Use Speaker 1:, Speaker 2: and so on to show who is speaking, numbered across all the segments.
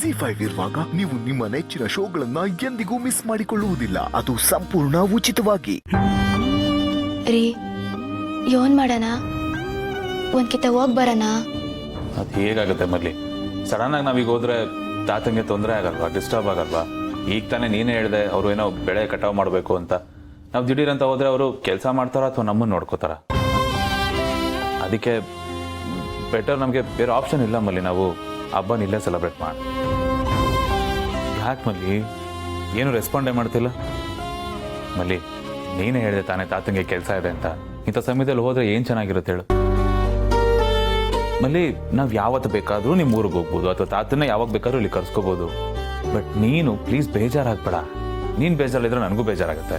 Speaker 1: ZEE5 ಇರುವಾಗ ನೀವು ನಿಮ್ಮ ನೆಚ್ಚಿನ ಶೋಗಳನ್ನ ಎಂದಿಗೂ ಮಿಸ್ ಮಾಡಿಕೊಳ್ಳುವುದಿಲ್ಲ. ಅದು ಸಂಪೂರ್ಣ ಉಚಿತವಾಗಿ.
Speaker 2: ರೀ ಯೋನ್ ಮಾಡೋಣ, ಒಂದ್ ಕಿತ್ತ ಹೋಗ್ ಬರೋಣ.
Speaker 3: ಅದು ಹೇಗಾಗುತ್ತೆ ಮಲ್ಲಿ? ಸಡನ್ ಆಗಿ ನಾವೀಗ ಹೋದ್ರೆ ತಾತಂಗೆ ತೊಂದರೆ ಆಗಲ್ವಾ, ಡಿಸ್ಟರ್ಬ್ ಆಗಲ್ವಾ? ಈಗ ತಾನೇ ನೀನೇ ಹೇಳಿದೆ ಅವರು ಏನೋ ಬೆಳೆ ಕಟಾವು ಮಾಡಬೇಕು ಅಂತ. ನಾವು ದಿಢೀರಂತ ಹೋದ್ರೆ ಅವರು ಕೆಲಸ ಮಾಡ್ತಾರ ಅಥವಾ ನಮ್ಮನ್ನು ನೋಡ್ಕೋತಾರ? ಅದಕ್ಕೆ ಬೆಟರ್, ನಮಗೆ ಬೇರೆ ಆಪ್ಷನ್ ಇಲ್ಲ ಮಲ್ಲಿ. ನಾವು ಹಬ್ಬನ ಇಲ್ಲೇ ಸೆಲೆಬ್ರೇಟ್ ಮಾಡಿ. ಯಾಕೆ ಮಲ್ಲಿ ಏನು ರೆಸ್ಪಾಂಡೇ ಮಾಡ್ತಿಲ್ಲ? ಮಲ್ಲಿ ನೀನೇ ಹೇಳಿದೆ ತಾನೇ ತಾತಂಗೆ ಕೆಲಸ ಇದೆ ಅಂತ. ಇಂಥ ಸಮಯದಲ್ಲಿ ಹೋದ್ರೆ ಏನು ಚೆನ್ನಾಗಿರುತ್ತೆ ಹೇಳು? ಮಲ್ಲಿ ನಾವು ಯಾವತ್ತು ಬೇಕಾದರೂ ನಿಮ್ಮ ಊರಿಗೆ ಹೋಗ್ಬೋದು, ಅಥವಾ ತಾತನ್ನ ಯಾವಾಗ ಬೇಕಾದ್ರೂ ಇಲ್ಲಿ ಕರ್ಸ್ಕೋಬೋದು. ಬಟ್ ನೀನು ಪ್ಲೀಸ್ ಬೇಜಾರಾಗ್ಬೇಡ. ನೀನು ಬೇಜಾರಿದ್ರೆ ನನಗೂ ಬೇಜಾರಾಗುತ್ತೆ.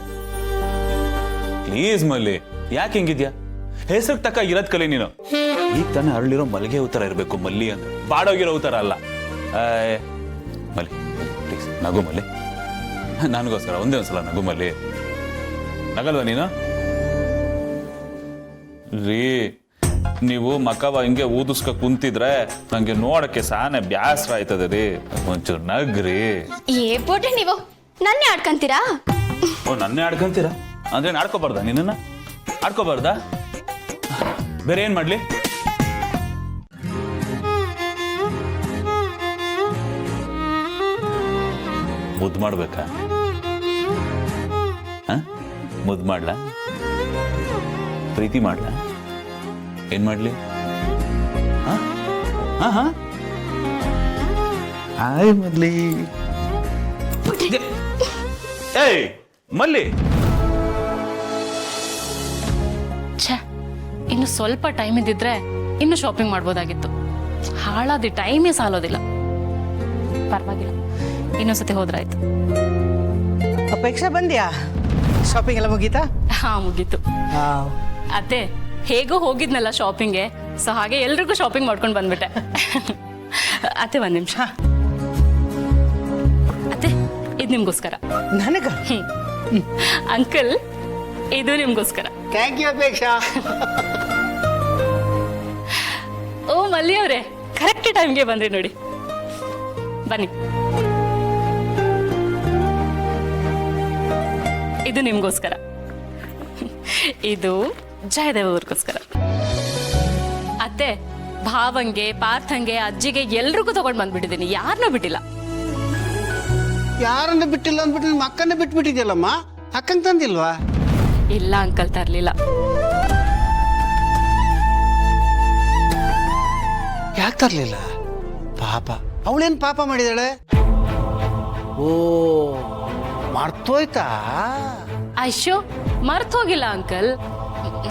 Speaker 3: ಪ್ಲೀಸ್ ಮಲ್ಲಿ, ಯಾಕೆ ಹಿಂಗಿದ್ಯಾ? ಹೆಸರಿಗೆ ತಕ್ಕ ಇರೋದ್ ಕಲಿ ನೀನು. ಈಗ ತಾನೇ ಅರಳಿರೋ ಮಲ್ಲಿಗೆ ಉತ್ತರ ಇರಬೇಕು ಮಲ್ಲಿ ಅಂದ್ರೆ, ಬಾಡೋಗಿರೋ ಉತ್ತರ ಅಲ್ಲ. ಮಲ್ಲಿ ಪ್ಲೀಸ್ ನಗು ಮಲ್ಲಿ, ನನಗೋಸ್ಕರ ಒಂದೇ ಒಂದ್ಸಲ ನಗು ಮಲ್ಲಿ. ನಗಲ್ವಾ ನೀನು? ರೀ ನೀವು ಮಕವ ಹಿಂಗೆ ಊದಿಸ್ಕ ಕುಂತಿದ್ರೆ ನಂಗೆ ನೋಡಕ್ಕೆ ಸಾನೆ ಬ್ಯಾಸರ ಆಯ್ತದೆ ರೀ. ಒಂಚೂರು ನಗ್ರಿ.
Speaker 2: ಏ ನೀವು ನನ್ನೇ ಆಡ್ಕಂತೀರಾ?
Speaker 3: ಓ ನನ್ನೇ ಆಡ್ಕಂತೀರಾ ಅಂದ್ರೆ ಆಡ್ಕೋಬಾರ್ದ? ನಿನ್ನ ಆಡ್ಕೋಬಾರ್ದಾ? ಬೇರೆ ಏನ್ ಮಾಡ್ಲಿ? ಮುದ್ದು ಮಾಡ್ಬೇಕಾ? ಮುದ್ದು ಮಾಡ್ಲಾ? ಪ್ರೀತಿ ಮಾಡ್ಲಾ? ಏನ್ ಮಾಡ್ಲಿ? ಹಾಯ್ ಮಲ್ಲಿ. ಏಯ್ ಮಲ್ಲಿ,
Speaker 4: ಇನ್ನು ಸ್ವಲ್ಪ ಟೈಮ್ ಇದ್ದಿದ್ರೆ ಇನ್ನು ಶಾಪಿಂಗ್ ಮಾಡ್ಬೋದಾಗಿತ್ತು. ಹಾಳಾದಿ ಟೈಮೇ ಸಾಲೋದಿಲ್ಲ. ಪರವಾಗಿಲ್ಲ, ಇನ್ನೊಂದ್ಸತಿ ಹೋದ್ರಾಯ್ತು.
Speaker 5: ಅಪೇಕ್ಷಾ ಬಂದ್ಯಾ? ಶಾಪಿಂಗ್ ಎಲ್ಲ ಮುಗೀತಾ?
Speaker 4: ಹಾ ಮುಗೀತು. ಅತ್ತೆ ಹೇಗೋ ಹೋಗಿದ್ನಲ್ಲ ಶಾಪಿಂಗ್ಗೆ, ಸೊ ಹಾಗೆ ಎಲ್ರಿಗೂ ಶಾಪಿಂಗ್ ಮಾಡ್ಕೊಂಡು ಬಂದ್ಬಿಟ್ಟೆ. ಅತ್ತೆ ಒಂದ್ ನಿಮಿಷ. ಅತ್ತೆ ಇದು ನಿಮ್ಗೋಸ್ಕರ.
Speaker 5: ನನಗ?
Speaker 4: ಅಂಕಲ್ ಇದು ನಿಮ್ಗೋಸ್ಕರ.
Speaker 5: Thank you Apeksha.
Speaker 4: ಓ ಮಲ್ಲಿ ಅವ್ರೆ, ಕರೆಕ್ಟ್ ಟೈಮ್ಗೆ ಬಂದ್ರಿ ನೋಡಿ. ಬನ್ನಿ, ಇದು ನಿಮ್ಗೋಸ್ಕರ. ಇದು ಜಯದೇವ್ ಅವ್ರಿಗೋಸ್ಕರ. ಅತ್ತೆ ಭಾವಂಗೆ, ಪಾರ್ಥಂಗೆ, ಅಜ್ಜಿಗೆ ಎಲ್ರಿಗೂ ತಗೊಂಡ್ ಬಂದ್ಬಿಟ್ಟಿದ್ದೀನಿ, ಯಾರನ್ನೂ ಬಿಟ್ಟಿಲ್ಲ.
Speaker 5: ಯಾರನ್ನ ಬಿಟ್ಟಿಲ್ಲ ಅಂದ್ಬಿಟ್ಟು ನಿಮ್ಮ ಅಕ್ಕನ್ನ ಬಿಟ್ಬಿಟ್ಟಿದ್ಯಲ್ಲಮ್ಮ, ಅಕ್ಕಂಗೆ ತಂದಿಲ್ವಾ?
Speaker 4: ಇಲ್ಲ ಅಂಕಲ್, ತರ್ಲಿಲ್ಲ.
Speaker 5: ಯಾಕೆ ತರ್ಲಿಲ್ಲ? ಪಾಪ, ಅವಳೇನ್ ಪಾಪ ಮಾಡಿದಾಳೆ? ಓ ಮರ್ತೋಯ್ತಾ?
Speaker 4: ಅಯ್ಯೋ ಮರ್ತೋಗಿಲ್ಲ ಅಂಕಲ್,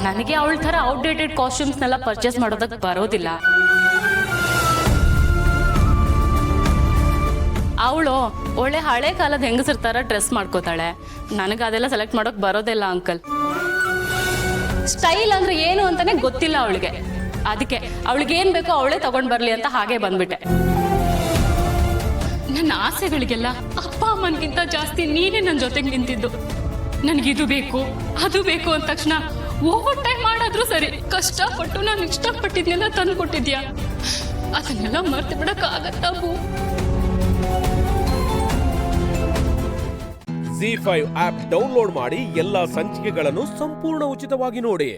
Speaker 4: ನನಗೆ ಅವಳ ತರ ಔಟ್ಡೇಟೆಡ್ ಕಾಸ್ಟ್ಯೂಮ್ಸ್ನೆಲ್ಲ ಪರ್ಚೇಸ್ ಮಾಡೋದಕ್ಕೆ ಬರೋದಿಲ್ಲ. ಅವಳು ಒಳ್ಳೆ ಹಳೆ ಕಾಲದ ಹೆಂಗಸರ ತರ ಡ್ರೆಸ್ ಮಾಡ್ಕೋತಾಳೆ. ನನಗೆ ಅದೆಲ್ಲ ಸೆಲೆಕ್ಟ್ ಮಾಡೋಕ್ ಬರೋದಿಲ್ಲ ಅಂಕಲ್. ಸ್ಟೈಲ್ ಅಂದ್ರೆ ಏನು ಅಂತಾನೆ ಗೊತ್ತಿಲ್ಲ ಅವಳಿಗೆ. ಅದಕ್ಕೆ ಅವಳಿಗೆ ಏನ್ ಬೇಕೋ ಅವಳೇ ತಗೊಂಡ್ ಬರ್ಲಿ ಅಂತ ಹಾಗೆ ಬಂದ್ಬಿಟ್ಟೆ. ನನ್ನ ಆಸೆಗಳಿಗೆಲ್ಲ ಅಪ್ಪ ಅಮ್ಮನ್ಗಿಂತ ಜಾಸ್ತಿ ನೀನೇ ನನ್ನ ಜೊತೆಗೆ ನಿಂತಿದ್ದು. ನನಗಿದು ಬೇಕು ಅದು ಬೇಕು ಅಂದ ತಕ್ಷಣ ಓವರ್ ಟೈಮ್ ಮಾಡಾದ್ರೂ ಸರಿ, ಕಷ್ಟಪಟ್ಟು ನಾನು ಇಷ್ಟಪಟ್ಟಿದ್ನೆಲ್ಲ ತಂದು ಕೊಟ್ಟಿದ್ಯಾ. ಅದನ್ನೆಲ್ಲ ಮರ್ತು ಬಿಡಕ್ ಆಗತ್ತಾ?
Speaker 6: ZEE5 ಆಪ್ ಡೌನ್ಲೋಡ್ ಮಾಡಿ ಎಲ್ಲಾ ಸಂಚಿಕೆಗಳನ್ನು ಸಂಪೂರ್ಣ ಉಚಿತವಾಗಿ ನೋಡಿ.